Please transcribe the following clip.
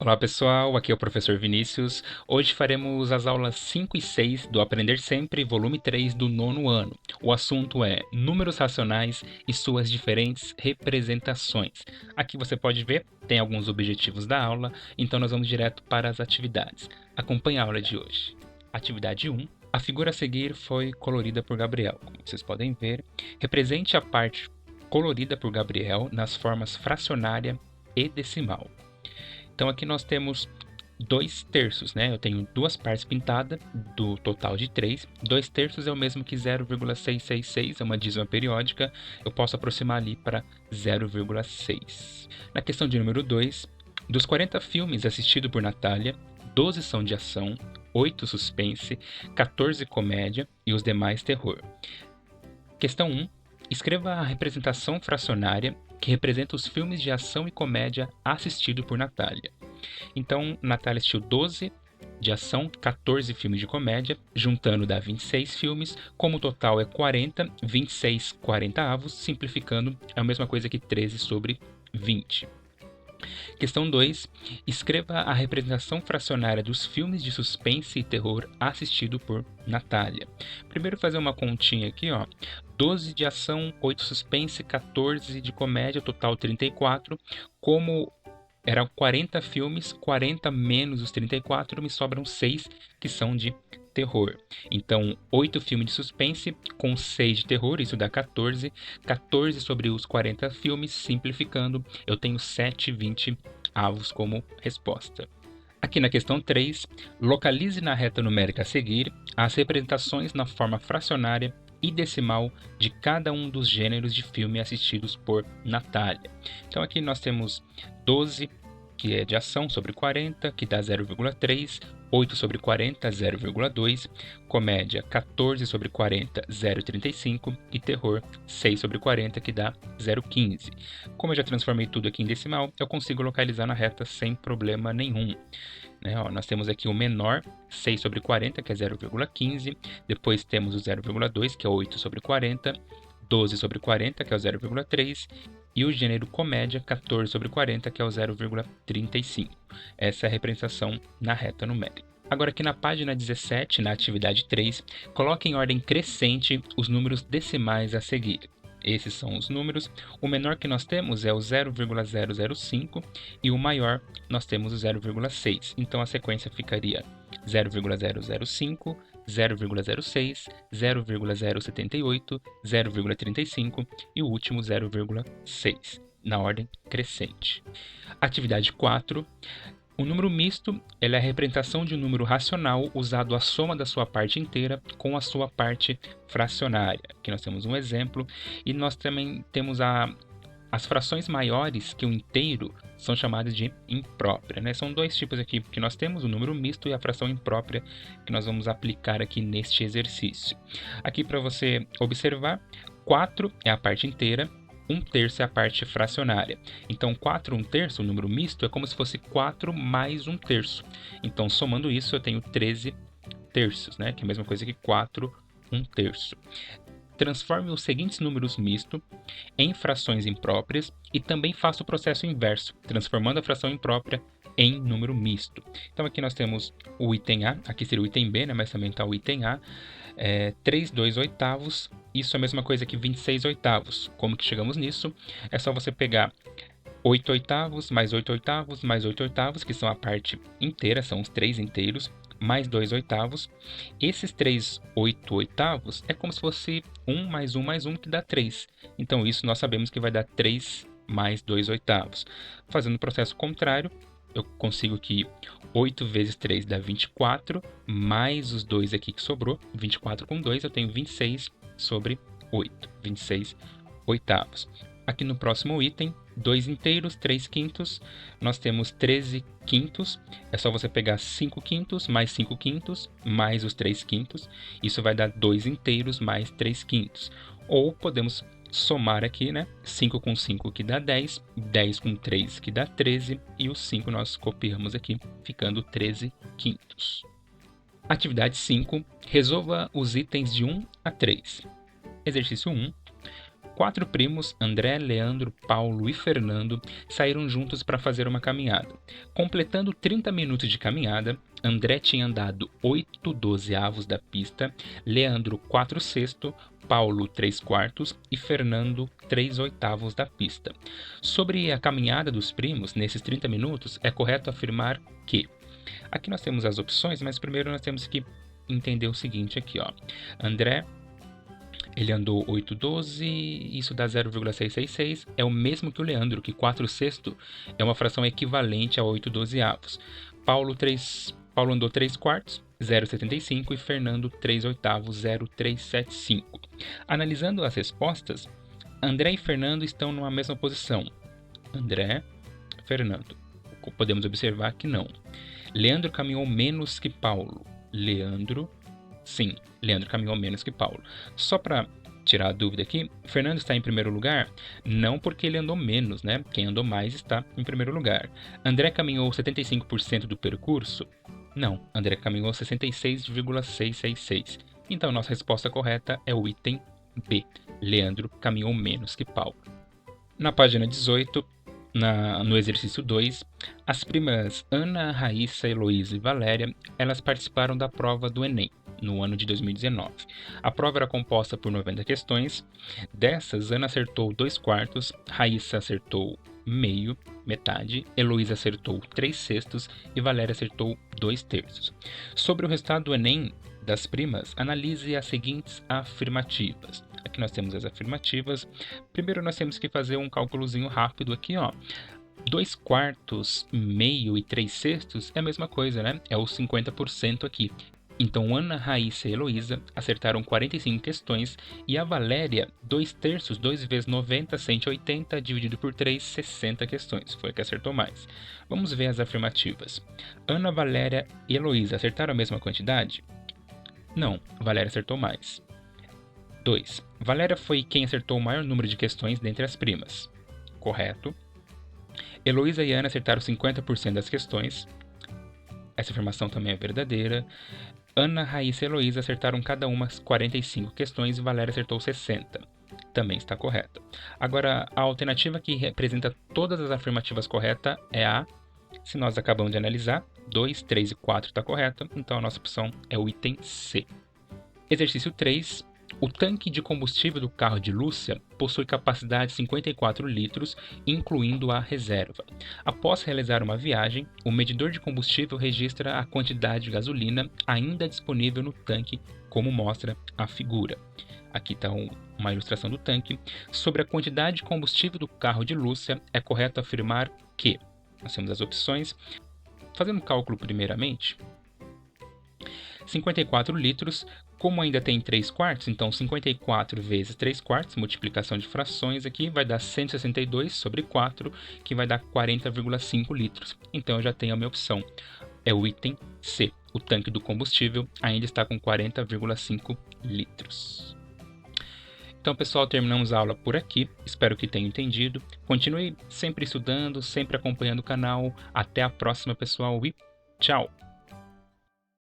Olá pessoal, aqui é o professor Vinícius. Hoje faremos as aulas 5 e 6 do Aprender Sempre, volume 3 do nono ano. O assunto é números racionais e suas diferentes representações. Aqui você pode ver, tem alguns objetivos da aula, então nós vamos direto para as atividades. Acompanhe a aula de hoje. Atividade 1. A figura a seguir foi colorida por Gabriel. Como vocês podem ver, represente a parte colorida por Gabriel nas formas fracionária e decimal. Então aqui nós temos 2 terços, né? Eu tenho duas partes pintadas do total de 3. 2 terços é o mesmo que 0,666, é uma dízima periódica. Eu posso aproximar ali para 0,6. Na questão de número 2, dos 40 filmes assistidos por Natália, 12 são de ação, 8 suspense, 14 comédia e os demais terror. Questão 1. Escreva a representação fracionária que representa os filmes de ação e comédia assistidos por Natália. Então, Natália assistiu 12 de ação, 14 filmes de comédia, juntando dá 26 filmes, como o total é 40, 26 40avos, simplificando é a mesma coisa que 13 sobre 20. Questão 2. Escreva a representação fracionária dos filmes de suspense e terror assistido por Natália. Primeiro fazer uma continha aqui, ó. 12 de ação, 8 suspense, 14 de comédia, total 34. Como eram 40 filmes, 40 menos os 34, me sobram 6 que são de terror. Então, 8 filmes de suspense com 6 de terror, isso dá 14. 14 sobre os 40 filmes, simplificando, eu tenho 7/20avos como resposta. Aqui na questão 3, localize na reta numérica a seguir as representações na forma fracionária e decimal de cada um dos gêneros de filme assistidos por Natália. Então aqui nós temos 12, que é de ação, sobre 40, que dá 0,3, 8 sobre 40, 0,2, comédia 14 sobre 40, 0,35 e terror 6 sobre 40, que dá 0,15. Como eu já transformei tudo aqui em decimal, eu consigo localizar na reta sem problema nenhum. Né? Ó, nós temos aqui o menor, 6 sobre 40, que é 0,15. Depois temos o 0,2, que é 8 sobre 40. 12 sobre 40, que é o 0,3. E o gênero comédia, 14 sobre 40, que é o 0,35. Essa é a representação na reta numérica. Agora aqui na página 17, na atividade 3, coloque em ordem crescente os números decimais a seguir. Esses são os números. O menor que nós temos é o 0,005 e o maior nós temos o 0,6. Então a sequência ficaria 0,005, 0,06, 0,078, 0,35 e o último 0,6, na ordem crescente. Atividade 4. O número misto é a representação de um número racional usado a soma da sua parte inteira com a sua parte fracionária. Aqui nós temos um exemplo e nós também temos as frações maiores que o inteiro são chamadas de imprópria, né? São dois tipos aqui que nós temos, o número misto e a fração imprópria, que nós vamos aplicar aqui neste exercício. Aqui para você observar, 4 é a parte inteira, 1/3 é a parte fracionária. Então 4 1/3, o número misto, é como se fosse 4 mais 1/3. Então somando isso eu tenho 13 terços, né? Que é a mesma coisa que 4 1/3. Transforme os seguintes números mistos em frações impróprias e também faça o processo inverso, transformando a fração imprópria em número misto. Então aqui nós temos o item A, aqui seria o item B, né? Mas também está o item A. 3/2 isso é a mesma coisa que 26/8. Como que chegamos nisso? É só você pegar 8/8 mais 8/8 mais 8/8, que são a parte inteira, são os 3 inteiros, mais 2/8. Esses 3/8 é como se fosse 1 mais 1 mais 1, que dá 3. Então isso nós sabemos que vai dar 3 mais 2/8. Fazendo o processo contrário, eu consigo que 8 vezes 3 dá 24, mais os 2 aqui que sobrou, 24 com 2, eu tenho 26 sobre 8, 26/8. Aqui no próximo item, 2 inteiros, 3 quintos, nós temos 13 quintos, é só você pegar 5 quintos, mais 5 quintos, mais os 3 quintos, isso vai dar 2 inteiros mais 3 quintos. Ou podemos somar aqui, né? 5 com 5 que dá 10, 10 com 3 que dá 13, e os 5 nós copiamos aqui, ficando 13 quintos. Atividade 5. Resolva os itens de 1 a 3. Exercício 1. 4 primos, André, Leandro, Paulo e Fernando, saíram juntos para fazer uma caminhada. Completando 30 minutos de caminhada, André tinha andado 8/12 da pista, Leandro 4/6, Paulo 3/4 e Fernando 3/8 da pista. Sobre a caminhada dos primos nesses 30 minutos, é correto afirmar que... Aqui nós temos as opções, mas primeiro nós temos que entender o seguinte aqui, ó. André, ele andou 8/12, isso dá 0,666, é o mesmo que o Leandro, que 4/6 é uma fração equivalente a 8/12. Paulo andou 3/4, 0,75 e Fernando 3/8, 0,375. Analisando as respostas, André e Fernando estão numa mesma posição. André, Fernando. Podemos observar que não. Leandro caminhou menos que Paulo. Leandro caminhou menos que Paulo. Só para tirar a dúvida aqui, Fernando está em primeiro lugar? Não porque ele andou menos, né? Quem andou mais está em primeiro lugar. André caminhou 75% do percurso? Não, André caminhou 66,666. Então, nossa resposta correta é o item B. Leandro caminhou menos que Paulo. Na página 18, no exercício 2, as primas Ana, Raíssa, Heloísa e Valéria, elas participaram da prova do Enem, no ano de 2019. A prova era composta por 90 questões. Dessas, Ana acertou 2/4, Raíssa acertou meio, metade, Heloísa acertou 3/6 e Valéria acertou 2/3. Sobre o resultado do Enem das primas, analise as seguintes afirmativas. Aqui nós temos as afirmativas. Primeiro nós temos que fazer um cálculozinho rápido aqui, ó. 2/4, meio e 3/6 é a mesma coisa, né? É o 50% aqui. Então, Ana, Raíssa e Heloísa acertaram 45 questões e a Valéria, 2/3, 2 vezes 90, 180, dividido por 3, 60 questões. Foi a que acertou mais. Vamos ver as afirmativas. Ana, Valéria e Heloísa acertaram a mesma quantidade? Não, Valéria acertou mais. 2. Valéria foi quem acertou o maior número de questões dentre as primas. Correto. Heloísa e Ana acertaram 50% das questões. Essa afirmação também é verdadeira. Ana, Raíssa e Heloísa acertaram cada uma 45 questões e Valéria acertou 60. Também está correta. Agora, a alternativa que representa todas as afirmativas corretas é a... Se nós acabamos de analisar, 2, 3 e 4 está correta, então a nossa opção é o item C. Exercício 3. O tanque de combustível do carro de Lúcia possui capacidade de 54 litros, incluindo a reserva. Após realizar uma viagem, o medidor de combustível registra a quantidade de gasolina ainda disponível no tanque, como mostra a figura. Aqui está uma ilustração do tanque. Sobre a quantidade de combustível do carro de Lúcia, é correto afirmar que... Nós temos as opções. Fazendo o cálculo primeiramente, 54 litros, como ainda tem 3/4, então 54 vezes 3/4, multiplicação de frações aqui, vai dar 162 sobre 4, que vai dar 40,5 litros. Então eu já tenho a minha opção, é o item C. O tanque do combustível ainda está com 40,5 litros. Então, pessoal, terminamos a aula por aqui. Espero que tenham entendido. Continue sempre estudando, sempre acompanhando o canal. Até a próxima, pessoal, e tchau!